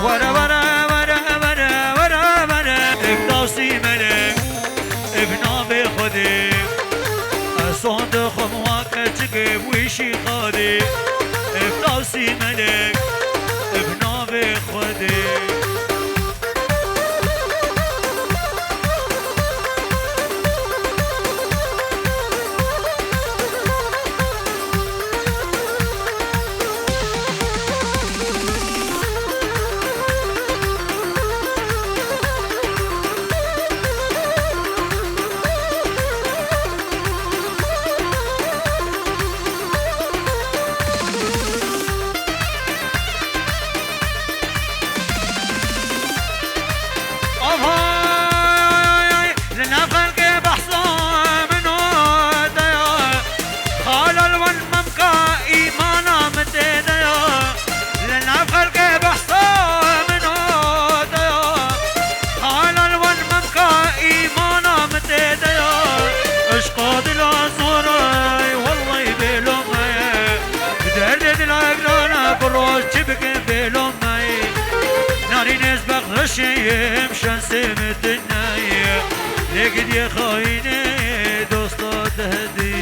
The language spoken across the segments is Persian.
ورا ورا ورا ورا ورا ورا اقداسی ملک ابنا به خودی صندوق مواقع که ویشی خودی اقداسی ملک ابنا به خودی شيم شمس الدنيا لقد يا خايني دوستا تهدي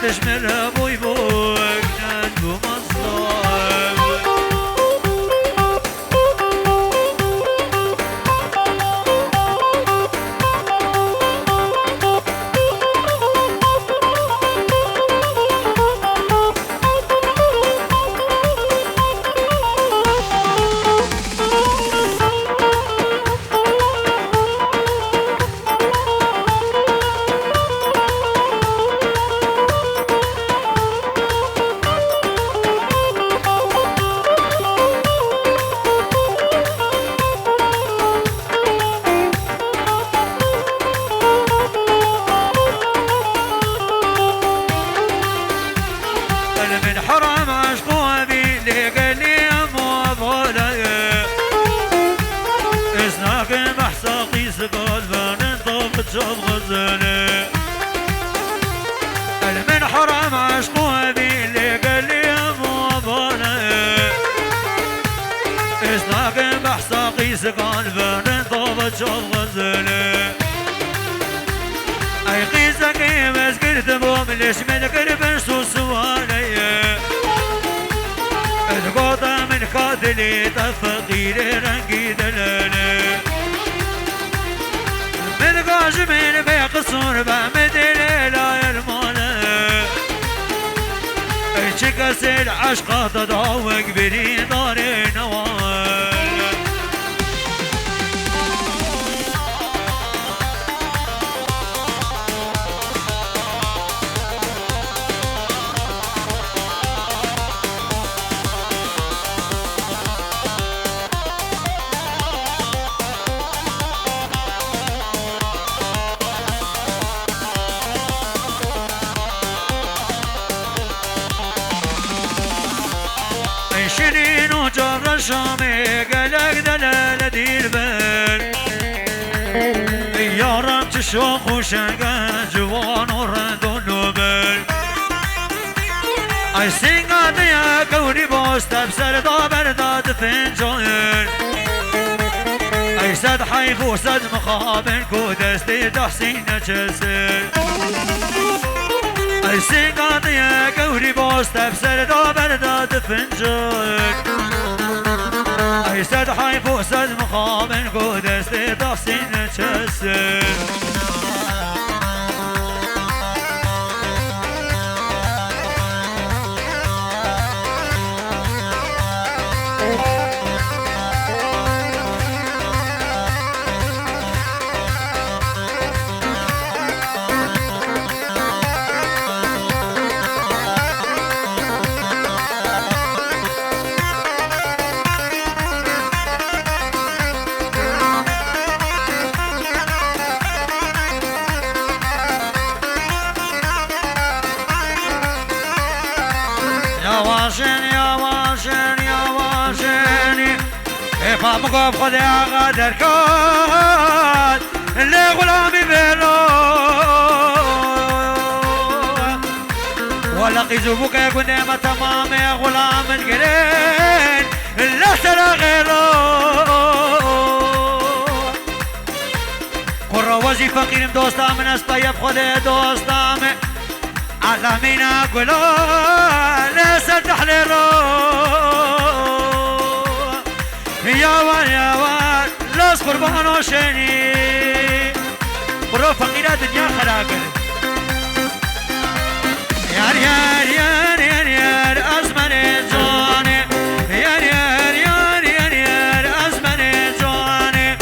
تشمر بوي بوك نادو مصاب غزالة المن حرام عشقه ذي اللي قال لي يا موضوعنا إصناق بحصا قيس قلبنا ضابط شوف غزالة أي قيسك بس قلت بوم ليش من قرب سوسوالي القوطة من قاتلي تفقير رنقي دلالي من بقصور بعمد ليلة المولى شكس العشقة تدعوك بري دار نوال شيرين وجر الشامي قلق دلالة دير بال يا رب تشوق وشقا جوان ورد ونوبل اي سينغاد يا كوني بوست بسر دابر داد فنجان اي سد حيف وسد مخابن كو دستي تحسين جسر اي سينغاد يا كوني بوست بسر دابر داد دفنجون اي سد حيف وسد مقابل قود استي تحسين تشسر مقف خذ يا غادر كان اللي غلامي بينو ولا قيزوبك يكون نعمة تمام يا غلام القرين لا سرى غيره قرى وظيفة قيم دوستا من اسطيب خذ دوستا من علمينا قلو لسه تحليلو يا وان لاس قربانو شني برو فقيرة دنيا خلاقل يار يار يار يار يار أزمني جواني يار يار يار يار يار أزمني جواني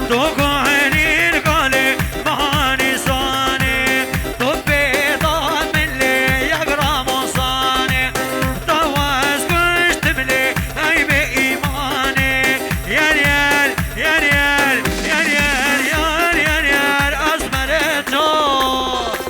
توقو عيني قالي مهاني صاني طبي ضاد من لي يقرا مصاني طواز كشت ملي أي بإيماني يار يار يار يار يار يار يار يار يار أزمني جوان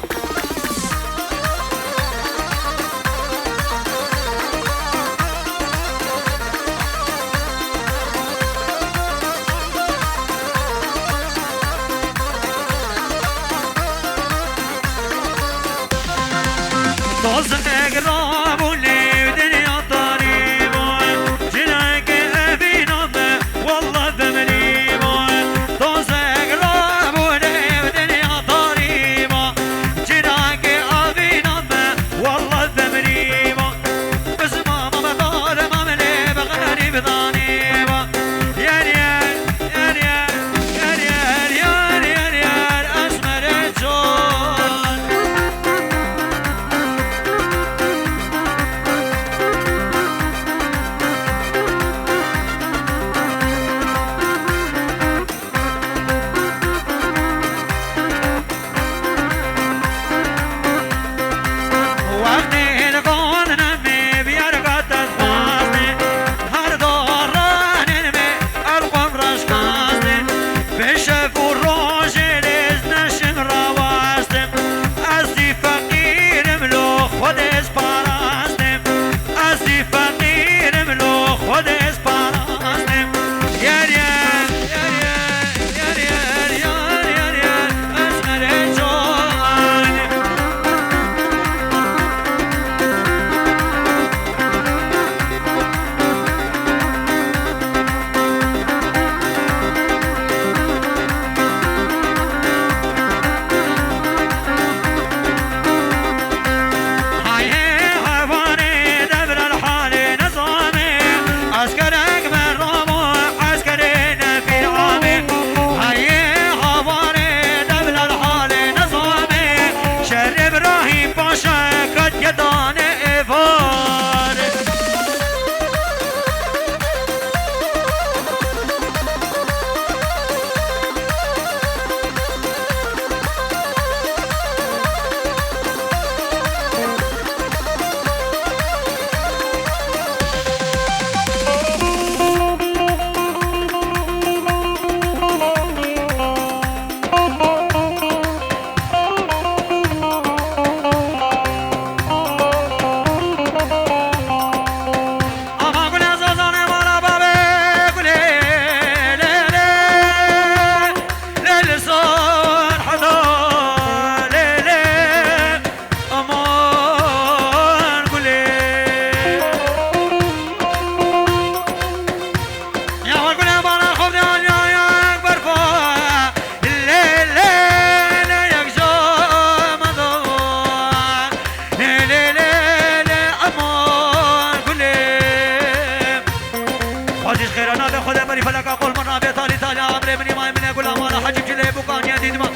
انا بخدا بري فلك اقول منا بيطالي تالي امري مني ما من اقول امانه حجب جلي بوكان يا ديدما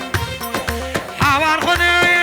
حوار خذي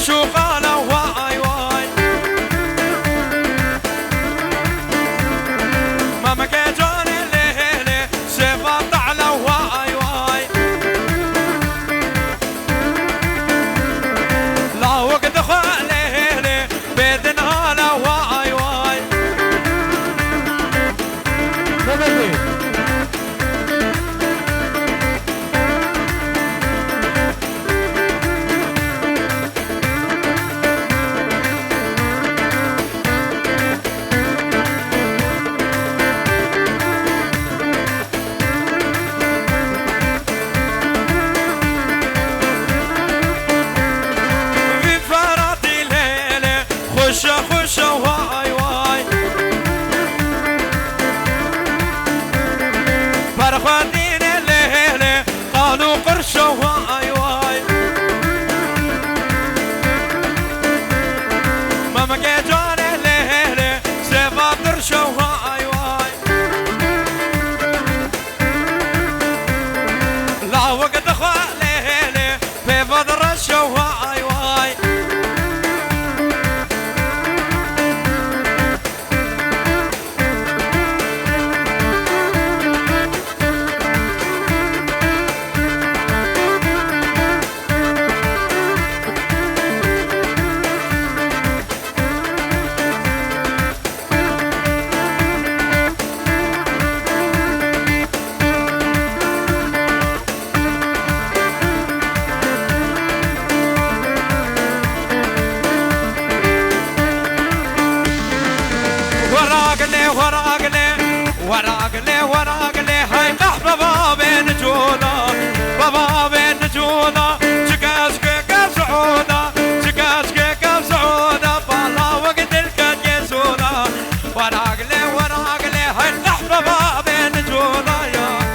شو قالوا واي واي ماما كجاني ليلي سيفات على واي واي لا وقت خالي بيدن على واي واي خش واي واي فرخوانين الليلة قالوا قرش واي واي ماما جيجان الليلة سيفا قرش واي واي لا وقت خالي في بدر واي واي وراقلي هاي لحظة بابين جونا بابين جونا شكاشك كسعونا شكاشك كسعونا بالا وقت الكد يسونا وراقلي هاي لحظة بابين جونا يا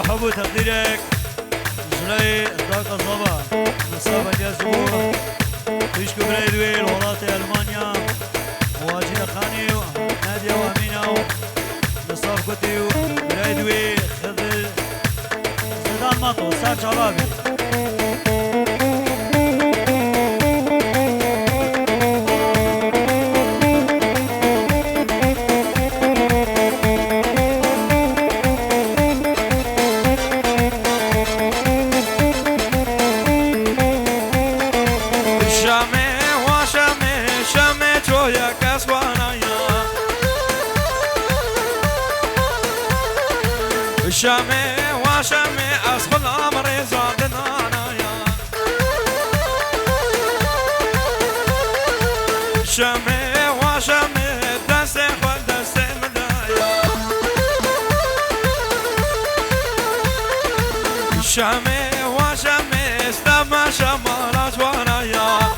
حب تقديرك جلي ذاك الصباح نصابا يا زبور تشكو بريدوي الولايات ألمانيا مواجهة خاني نادية وأمينة نصاب كتي بريدوي خذل زيدان مطو سار شبابي شامي وشامي أسخل أمري زادنا يا شامي وشامي دستي خل دستي مدايا شامي وشامي استمع شمالات ورايا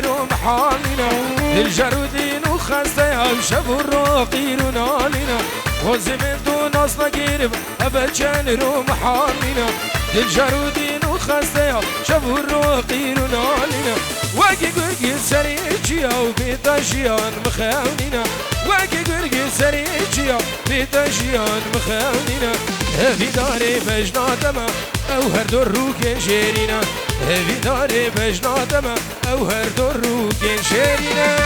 روم حالنا الجرودين وخستها وشبوا الراقين ونالنا وزمن دو ناس نگیرم اول چن رو محامینا دل جارودین و خسته شبور رو قیر و نالینا وگی گرگی سری چیا و بیتاشیان مخاونینا وگی گرگی سری چیا بیتاشیان مخاونینا هفی داری بجنادما او هر دو رو کن شیرینا هفی داری بجنادما او هر دو رو کن شیرینا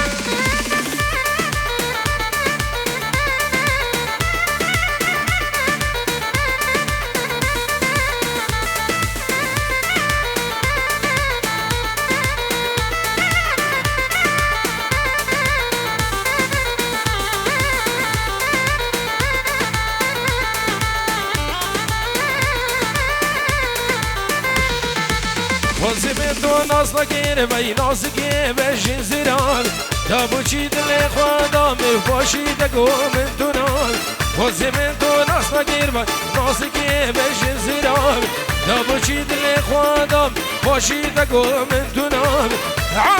وزمن دو ناس نگیر وی ناس که بشین زیران دابو چی دل خوادا می باشی دگو من دونان وزمن دو ناس نگیر وی ناس که بشین زیران دابو چی دل خوادا باشی دگو من دونان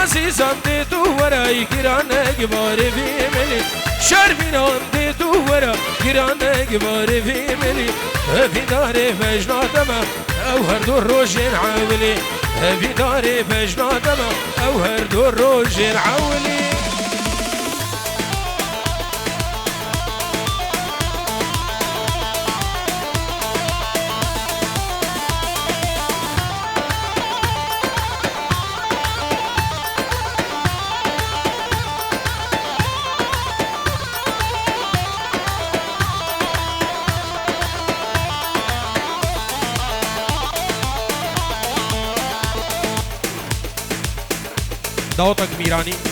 عزیزم دی تو ورای گرانه گباره بیملی شرمینان دی تو ورا گرانه گباره بیملی هفی داره مجنادم او هر دو روشن عاولی هفی داره مجنادم او هر دو روشن عاولی داوطك ميراني